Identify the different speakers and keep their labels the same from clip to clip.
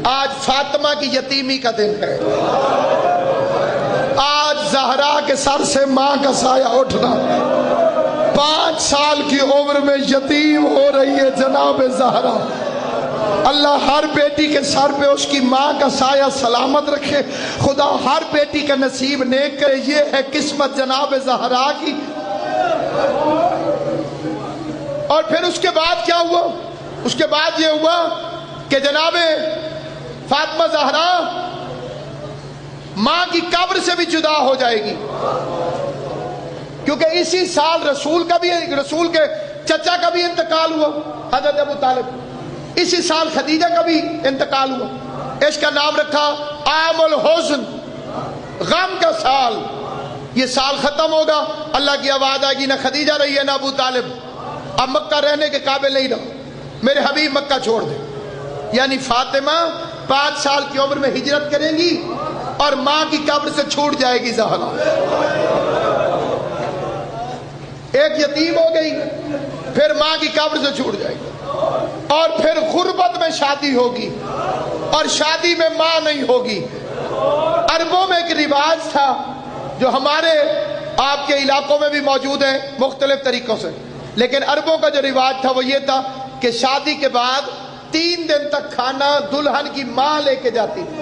Speaker 1: آج فاطمہ کی یتیمی کا دن ہے، آج زہرا کے سر سے ماں کا سایہ اٹھنا، 5 سال کی عمر میں یتیم ہو رہی ہے جناب زہرا۔ اللہ ہر بیٹی کے سر پہ اس کی ماں کا سایہ سلامت رکھے، خدا ہر بیٹی کا نصیب نیک کرے۔ یہ ہے قسمت جناب زہرا کی۔ اور پھر اس کے بعد کیا ہوا؟ اس کے بعد یہ ہوا کہ جناب فاطمہ زہرا ماں کی قبر سے بھی جدا ہو جائے گی، کیونکہ اسی سال رسول کے چچا کا بھی انتقال ہوا، حضرت ابو طالب۔ اسی سال خدیجہ کا بھی انتقال ہوا، اس کا نام رکھا عام الحزن، غم کا سال۔ یہ سال ختم ہوگا، اللہ کی آواز آئے گی، نہ خدیجہ رہی ہے نہ ابو طالب، اب مکہ رہنے کے قابل نہیں رہا، میرے حبیب مکہ چھوڑ دے۔ یعنی فاطمہ 5 سال کی عمر میں ہجرت کریں گی اور ماں کی قبر سے چھوٹ جائے گی زہرا۔ ایک یتیم ہو گئی، پھر ماں کی قبر سے چھوٹ جائے گی، اور پھر غربت میں شادی ہوگی، اور شادی میں ماں نہیں ہوگی۔ عربوں میں ایک رواج تھا جو ہمارے آپ کے علاقوں میں بھی موجود ہے مختلف طریقوں سے، لیکن عربوں کا جو رواج تھا وہ یہ تھا کہ شادی کے بعد 3 دن تک کھانا دلہن کی ماں لے کے جاتی تھی۔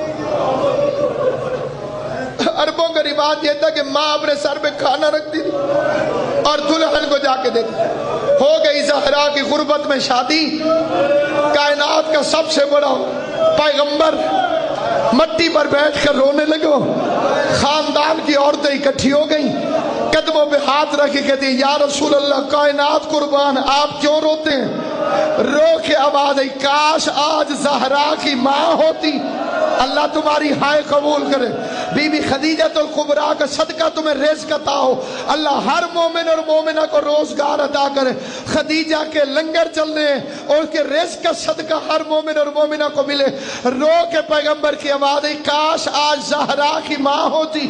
Speaker 1: عربوں کا رواج یہ تھا کہ ماں اپنے سر پہ کھانا رکھتی تھی اور دلہن کو جا کے دیتی تھی۔ ہو گئی زہرا کی غربت میں شادی، کائنات کا سب سے بڑا پیغمبر مٹی پر بیٹھ کر رونے لگو، خاندان کی عورتیں اکٹھی ہو گئیں، قدموں پہ ہاتھ رکھ کے کہتی ہیں یا رسول اللہ کائنات قربان، آپ کیوں روتے ہیں؟ رو کے آواز آئی کاش آج زہرا کی ماں ہوتی، اللہ تمہاری ہائے قبول کرے۔ بی بی خدیجہ الکبریٰ کا صدقہ تمہیں رزق عطا ہو، اللہ ہر مومن اور مومنہ کو روزگار عطا کرے۔ خدیجہ کے لنگر چل رہے ہیں اور اس کے رزق کا صدقہ ہر مومن اور مومنہ کو ملے۔ رو کے پیغمبر کی آواز آئی کاش آج زہرا کی ماں ہوتی،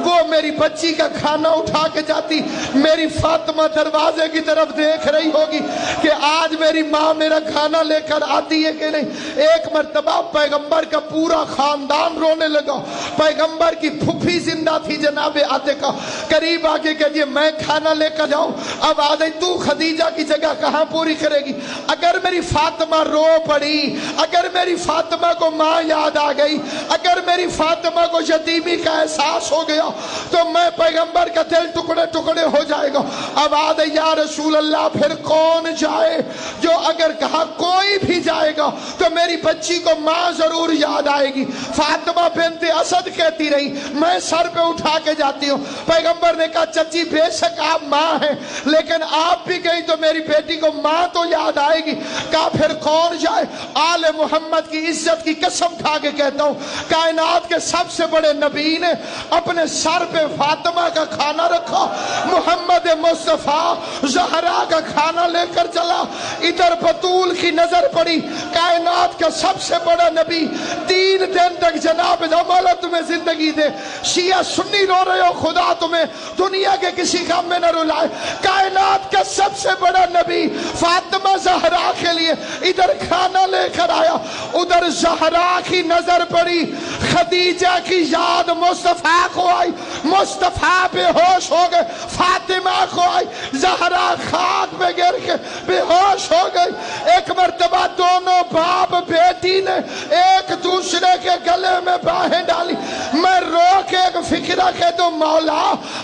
Speaker 1: وہ میری بچی کا کھانا اٹھا کے جاتی، میری فاطمہ دروازے کی طرف دیکھ رہی ہوگی کہ آج میری ماں میرا کھانا لے کر آتی ہے کہ نہیں۔ ایک مرتبہ پیغمبر کا پورا خاندان رونے لگا، پیغمبر کی پھپھی زندہ تھی جناب عاتقہ، قریب آگے کہ میں کھانا لے کر جاؤں، اب آدھے تو خدیجہ کی جگہ کہاں پوری کرے گی؟ اگر میری فاطمہ رو پڑی، اگر میری فاطمہ کو ماں یاد آ گئی، اگر میری فاطمہ کو یتیمی کا احساس ہو گیا تو میں پیغمبر کا دل ٹکڑے ٹکڑے ہو جائے گا۔ اب آدھے یا رسول اللہ پھر کون جائے؟ جو اگر کہا کوئی بھی جائے گا تو میری بچی کو ماں ضرور یاد آئے گی۔ فاطمہ بنت اسد کہتی رہی میں سر پہ اٹھا کے جاتی ہوں۔ پیغمبر نے کہا چچی بے شک آپ ماں ہیں لیکن آپ بھی گئی تو میری بیٹی کو ماں تو یاد آئے گی۔ کہا پھر کون جائے؟ آل محمد کی عزت کی قسم کھا کے کہتا ہوں کائنات کے سب سے بڑے نبی نے اپنے سر پہ فاطمہ کا کھانا رکھا، محمد مصطفیٰ زہرا کا کھانا لے کر چلا۔ ادھر بطول کی نظر پڑی، کائنات کا سب سے بڑا نبی 3 دن تک جناب مولا تمہیں زندگی دے، شیعہ سنی رو رہے ہو خدا تمہیں دنیا کے کسی کام میں نہ رلائے۔ کائنات کا سب سے بڑا نبی فاطمہ زہرا کے لیے ادھر کھانا لے کر آیا، ادھر زہرا کی نظر پڑی، خدیجہ کی یاد مصطفیٰ کو آئی، مصطفیٰ بے ہوش ہو گئے، فاطمہ کو آئی، زہرا خاک پہ گر کے بے ہوش ہو گئی۔ ایک مرتبہ دونوں باپ بیٹی نے ایک دوسرے کے گلے میں باہیں ڈالی، میں رو کے ایک فکرہ کہتا ہوں مولا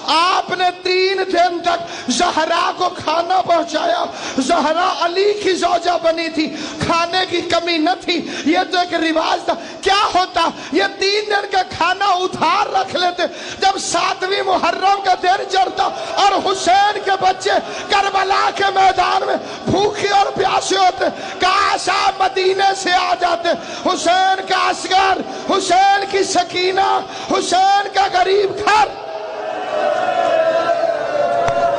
Speaker 1: آپ نے 3 دن تک زہرا کو کھانا پہنچایا، زہرا علی کی زوجہ بنی تھی، کھانے کی کمی نہ تھی، یہ تو ایک رواج تھا۔ کیا ہوتا یہ 3 دن کا کھانا ادھار رکھ لیتے، جب 7ویں محرم کا دن چڑھتا اور حسین کے بچے کربلا کے میدان میں بھوکے اور پیاسے ہوتے، کاش آپ مدینے سے آ جاتے، حسین کا اصغر، حسین کی سکینہ، حسین کا غریب گھر۔